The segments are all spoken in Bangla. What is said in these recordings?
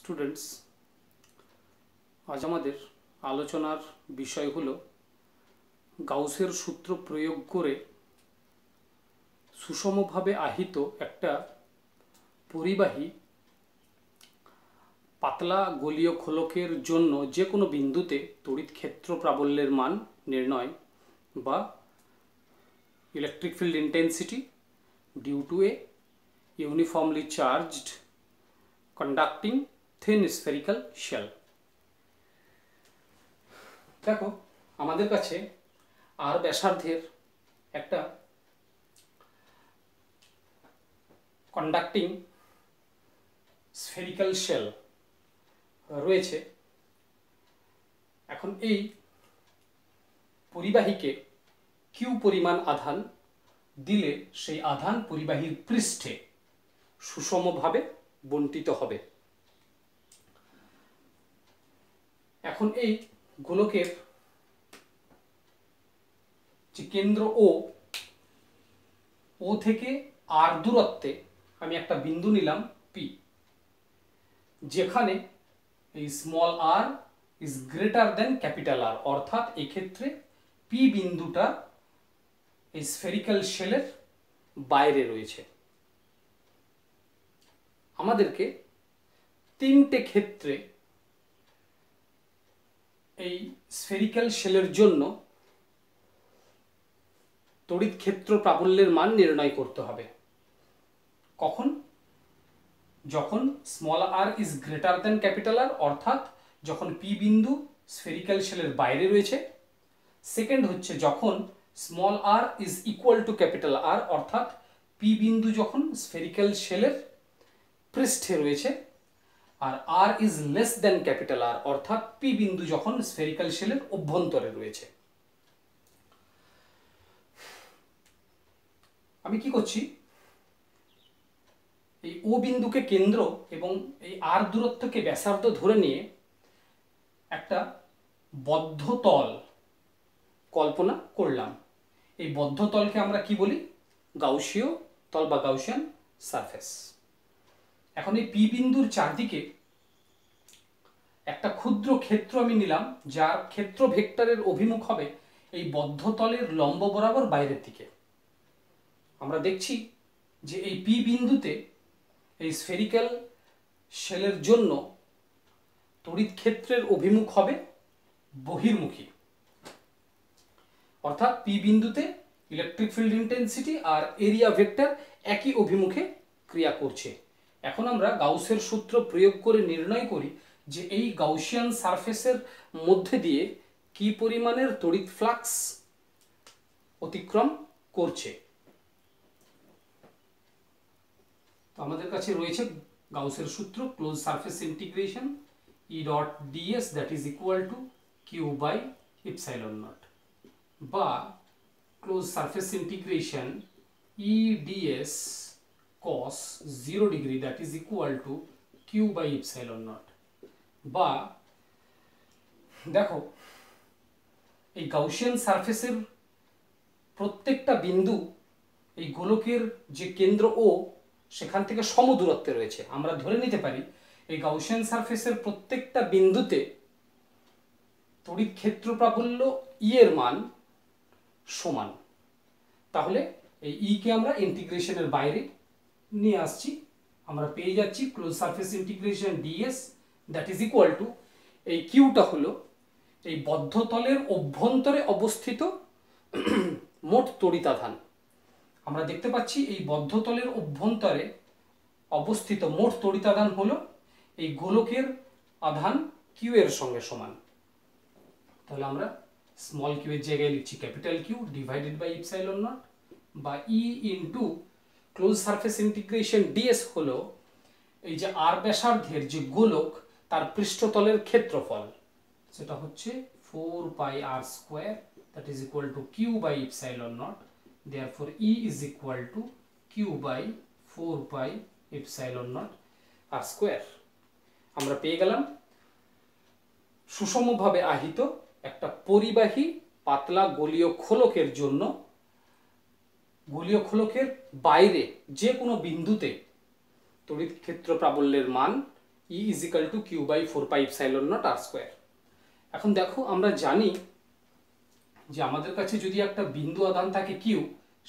স্টুডেন্টস, আজ আমাদের আলোচনার বিষয় হলো গাউসের সূত্র প্রয়োগ করে সুষমভাবে আহিত একটা পরিবাহী পাতলা গোলীয় খোলকের জন্য যে কোনো বিন্দুতে তড়িৎ ক্ষেত্র প্রাবল্যের মান নির্ণয় বা electric field intensity due to a uniformly charged conducting thin spherical shell. দেখো, আমাদের কাছে আর ব্যাসার্ধের একটা কন্ডাক্টিং স্ফেরিক্যাল শেল রয়েছে। এখন এই পরিবাহীকে কিউ পরিমাণ আধান দিলে সেই আধান পরিবাহীর পৃষ্ঠে সুষমভাবে বণ্টিত হবে। এখন এই গোলকের যে কেন্দ্র ও থেকে আর দূরত্বে আমি একটা বিন্দু নিলাম পি, যেখানে এই small R is greater than capital R, অর্থাৎ এক্ষেত্রে পি বিন্দুটা এই স্ফেরিক্যাল শেলের বাইরে রয়েছে। আমাদেরকে তিনটে ক্ষেত্রে এই স্ফেরিক্যাল শেলের জন্য তড়িৎ ক্ষেত্র প্রাবল্যের মান নির্ণয় করতে হবে। কখন? যখন small R is greater than capital R, অর্থাৎ যখন পি বিন্দু স্ফেরিক্যাল শেলের বাইরে রয়েছে। সেকেন্ড হচ্ছে যখন small R is equal to capital R, অর্থাৎ পি বিন্দু যখন স্ফেরিক্যাল শেলের পৃষ্ঠে রয়েছে। আর R is less than capital R, অর্থাৎ পি বিন্দু যখন স্ফেরিক্যাল শেলের অভ্যন্তরে রয়েছে। আমি কি করছি, এই ও বিন্দুকে কেন্দ্র এবং এই আর দূরত্বকে ব্যাসার্ধ ধরে নিয়ে একটা বদ্ধ তল কল্পনা করলাম। এই বদ্ধ তলকে আমরা কি বলি? গাউসীয় তল বা গাউসিয়ান সারফেস। এখন এই পি বিন্দুর চারদিকে একটা ক্ষুদ্র ক্ষেত্র আমি নিলাম, যার ক্ষেত্র ভেক্টরের অভিমুখ হবে এই বদ্ধ তলের লম্ব বরাবর বাইরের দিকে। আমরা দেখছি যে এই পি বিন্দুতে এই স্ফেরিক্যাল শেলের জন্য তড়িৎ ক্ষেত্রের অভিমুখ হবে বহির্মুখী, অর্থাৎ পি বিন্দুতে ইলেকট্রিক ফিল্ড ইন্টেন্সিটি আর এরিয়া ভেক্টর একই অভিমুখে ক্রিয়া করছে। এখন আমরা গাউসের সূত্র প্রয়োগ করে নির্ণয় করি যে এই গাউসিয়ান সারফেসের মধ্যে দিয়ে কি পরিমাণের তড়িৎ ফ্লাক্স অতিক্রম করছে। তো আমাদের কাছে রয়েছে গাউসের সূত্র, close surface integration E dot DS that is equal to Q by epsilon naught, বা close surface integration E DS cos 0 degree that is equal to Q by epsilon naught. বা দেখো, এই গাউসিয়ান সারফেসের প্রত্যেকটা বিন্দু এই গোলকের যে কেন্দ্র ও সেখান থেকে সমদূরত্বে রয়েছে। আমরা ধরে নিতে পারি এই গাউসিয়ান সারফেসের প্রত্যেকটা বিন্দুতে তড়িৎ ক্ষেত্র প্রাবল্য ই এর মান সমান। তাহলে এই ই কে আমরা ইন্টিগ্রেশনের বাইরে নিয়ে আসছি, আমরা পেয়ে যাচ্ছি close surface integration DS that is equal two, এই কিউটা হলো এই বদ্ধ তলের অভ্যন্তরে অবস্থিত মোট তড়িতাধান। আমরা দেখতে পাচ্ছি এই বদ্ধ তলের অভ্যন্তরে অবস্থিত মোট তড়িতাধান হলো এই গোলকের আধান কিউ এর সঙ্গে সমান। তাহলে আমরা স্মল কিউ এর জায়গায় লিখছি capital Q divided by epsilon naught, বা E into close surface integration DS হলো এই যে আর ব্যাসার্ধের যে গোলক তার পৃষ্ঠতলের ক্ষেত্রফল, সেটা হচ্ছে 4 pi R square that is equal to Q by epsilon naught. Therefore E is equal to Q by 4 pi epsilon naught r square। আমরা পেয়ে গেলাম সুষমভাবে আহিত একটা পরিবাহী পাতলা গোলীয় খোলকের জন্য গোলীয় খোলকের বাইরে যে কোনো বিন্দুতে তড়িৎ ক্ষেত্র প্রাবল্যের মান E is equal to Q by 4 pi epsilon naught R square. এখন দেখো আমরা জানি যে আমাদের কাছে যদি একটা বিন্দু আধান থাকে কিউ,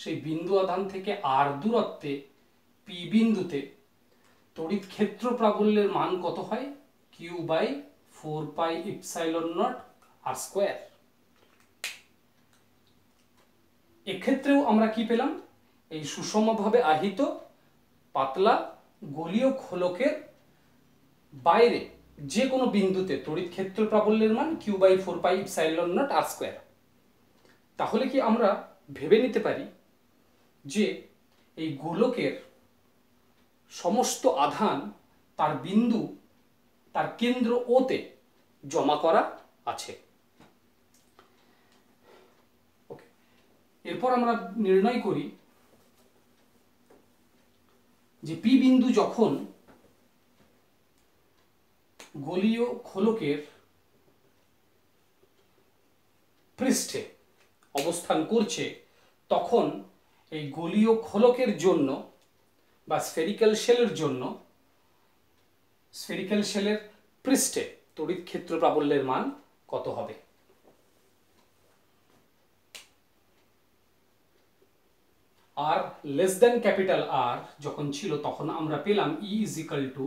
সেই বিন্দু আধান থেকে আর দূরত্বে পি বিন্দুতে তড়িৎ ক্ষেত্র প্রাবল্যের মান কত হয়? Q by 4 pi epsilon naught R square. এক্ষেত্রেও আমরা কি পেলাম? এই সুষমভাবে আহিত পাতলা গোলীয় খোলকের বাইরে যে কোনো বিন্দুতে তড়িৎ ক্ষেত্র প্রাবল্যের মান Q by 4 pi epsilon naught R square. তাহলে কি আমরা ভেবে নিতে পারি যে এই গোলকের সমস্ত আধান তার বিন্দু, তার কেন্দ্র ওতে জমা করা আছে। ওকে, এরপর আমরা নির্ণয় করি যে পি বিন্দু যখন গোলীয় খোলকের পৃষ্ঠে অবস্থান করছে, তখন এই গোলীয় খোলকের জন্য বা স্ফেরিক্যাল শেলের জন্য স্ফেরিক্যাল শেলের পৃষ্ঠে তড়িৎ ক্ষেত্র প্রাবল্যের মান কত হবে? আর লেস দেন ক্যাপিটাল আর যখন ছিল তখন আমরা পেলাম E is equal to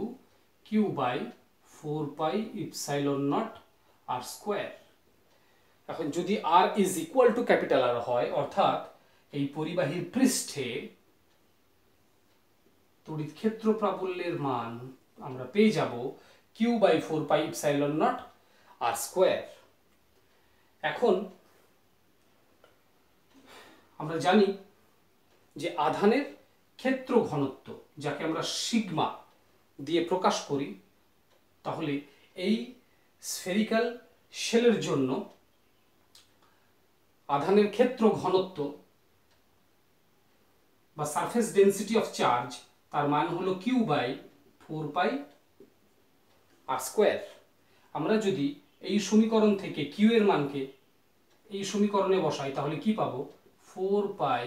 Q by 4 pi epsilon naught R square. এখন যদি R is equal to capital R হয়, অর্থাৎ এই পরিবাহীর পৃষ্ঠে তড়িৎ ক্ষেত্র প্রাবল্যের মান আমরা পেয়ে যাব Q by 4 pi epsilon naught R square. এখন আমরা জানি যে আধানের ক্ষেত্র ঘনত্ব, যাকে আমরা সিগমা দিয়ে প্রকাশ করি, তাহলে এই স্ফেরিক্যাল শেলের জন্য আধানের ক্ষেত্র ঘনত্ব বা সারফেস ডেনসিটি অফ চার্জ, তার মান হলো Q by 4 pi R square. আমরা যদি এই সমীকরণ থেকে কিউ এর মানকে এই সমীকরণে বসাই, তাহলে কি পাবো? 4 pi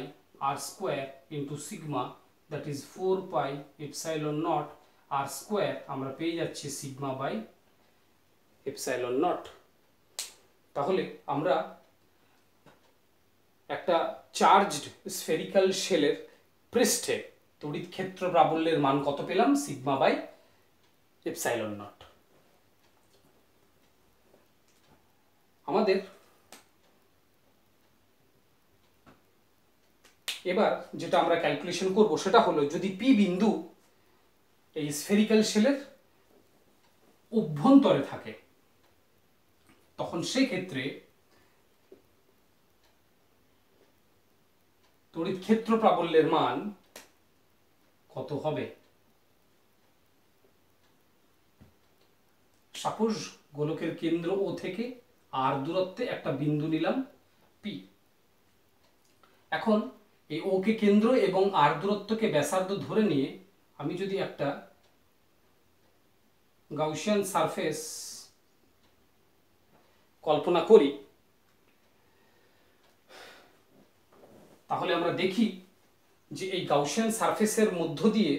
R square into sigma, that is 4 pi epsilon naught R square. আমরা পেয়ে যাচ্ছি সিগমা বাই ইপসাইলন নট। তাহলে আমরা একটা চার্জড স্ফেরিক্যাল শেলের পৃষ্ঠে তড়িৎ ক্ষেত্র প্রাবল্যের মান কত পেলাম? Sigma by epsilon naught. আমাদের এবার যেটা আমরা ক্যালকুলেশন করব সেটা হলো, যদি পি বিন্দু এই স্ফেরিক্যাল শেলের অভ্যন্তরে থাকে, তখন সেই ক্ষেত্রে তড়িৎ ক্ষেত্র প্রাবল্যের মান কত হবে? সাপোজ গোলকের কেন্দ্র ও থেকে আর দূরত্বে একটা বিন্দু নিলাম পি। এখন এই ও কে কেন্দ্র এবং আর দূরত্বকে ব্যাসার্ধ ধরে নিয়ে আমি যদি একটা গাউসিয়ান সারফেস কল্পনা করি, তাহলে আমরা দেখি যে এই গাউসিয়ান সারফেসের মধ্য দিয়ে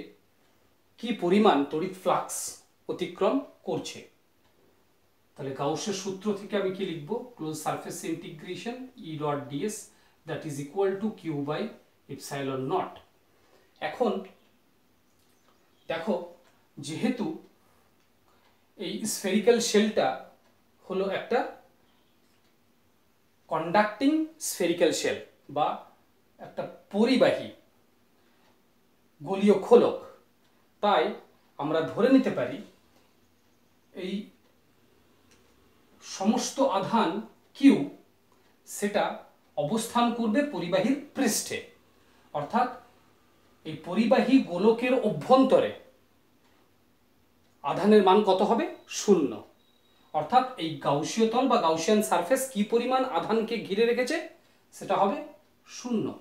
কি পরিমাণ তড়িৎ ফ্লাক্স অতিক্রম করছে। তাহলে গাউসের সূত্র থেকে আমি কি লিখব? Close surface integration E dot DS that is equal to Q by epsilon naught. এখন দেখো, যেহেতু এই স্ফেরিক্যাল শেলটা হলো একটা কন্ডাক্টিং স্ফেরিক্যাল শেল বা একটা পরিবাহী গোলীয় খোলক, তাই আমরা ধরে নিতে পারি এই সমস্ত আধান কিউ সেটা অবস্থান করবে পরিবাহীর পৃষ্ঠে, অর্থাৎ এই পরিবাহী গোলকের অভ্যন্তরে আধানের মান কত হবে? 0। অর্থাৎ এই গাউসীয় তল বা গাউসিয়ান সারফেস কি পরিমাণ আধানকে ঘিরে রেখেছে? সেটা হবে 0।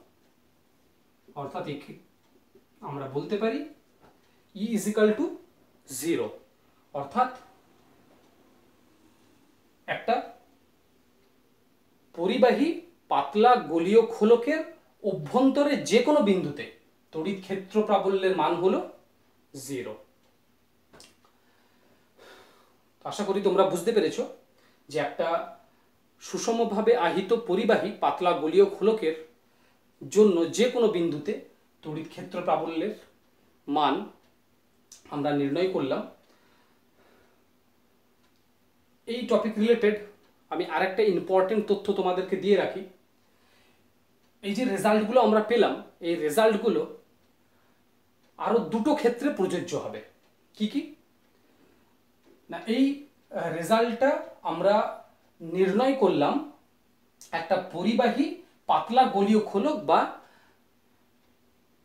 অর্থাৎ আমরা বলতে পারি ই ইজ ইকাল টু 0। অর্থাৎ একটা পরিবাহী পাতলা গোলীয় খোলকের অভ্যন্তরে যে কোনো বিন্দুতে তড়িৎ ক্ষেত্র প্রাবল্যের মান হলো 0। আশা করি তোমরা বুঝতে পেরেছো যে একটা সুষমভাবে আহিত পরিবাহী পাতলা গোলীয় খোলকের জন্য যে কোনো বিন্দুতে তড়িৎ ক্ষেত্র প্রাবল্যের মান আমরা নির্ণয় করলাম। এই টপিক রিলেটেড আমি আরেকটা ইম্পর্টেন্ট তথ্য তোমাদেরকে দিয়ে রাখি। এই যে রেজাল্টগুলো আমরা পেলাম, এই রেজাল্টগুলো আরো দুটো ক্ষেত্রে প্রযোজ্য হবে। কি কি না, এই রেজাল্টটা আমরা নির্ণয় করলাম একটা পরিবাহী পাতলা গোলীয় খোলক বা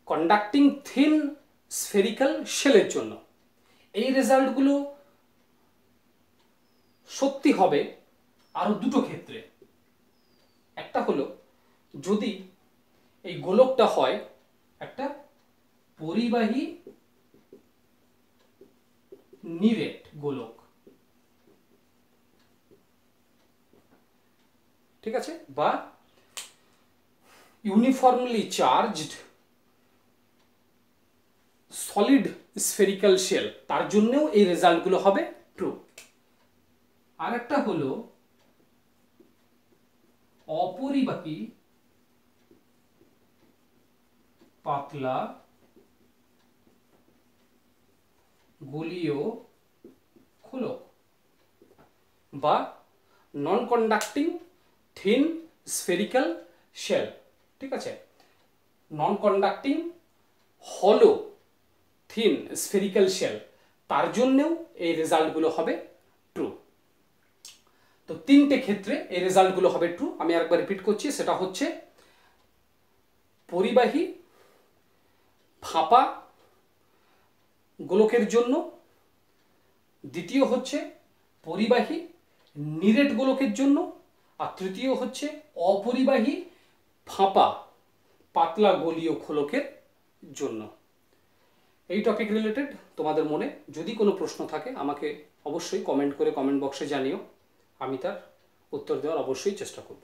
কন্ডাক্টিং থিন স্ফেরিক্যাল শেলের জন্য। এই রেজাল্টগুলো সত্যি হবে আরো দুটো ক্ষেত্রে। একটা হলো যদি এই গোলকটা হয় একটা পরিবাহী নিরেট গোলক, ঠিক আছে, বা uniformly charged solid spherical shell, তার জন্যও এই রেজাল্টগুলো হবে ট্রু। আর একটা হলো অপরিবাহী পাতলা গোলীয় খোলক বা নন কন্ডাক্টিং থিন স্ফেরিক্যাল শেল, ঠিক আছে, নন কন্ডাক্টিং হলো থিন স্ফেরিক্যাল শেল, তার জন্যও এই রেজাল্টগুলো হবে ট্রু। তো তিনটে ক্ষেত্রে এই রেজাল্টগুলো হবে ট্রু। আমি আরেকবার রিপিট করছি, সেটা হচ্ছে পরিবাহী ফাঁপা গোলকের জন্য, দ্বিতীয় হচ্ছে পরিবাহী নিরেট গোলকের জন্য, আর তৃতীয় হচ্ছে অপরিবাহী ফাঁপা পাতলা গোলীয় খোলকের জন্য। এই টপিক রিলেটেড তোমাদের মনে যদি কোনো প্রশ্ন থাকে আমাকে অবশ্যই কমেন্ট করে কমেন্ট বক্সে জানিও, আমি তার উত্তর দেওয়ার অবশ্যই চেষ্টা করব।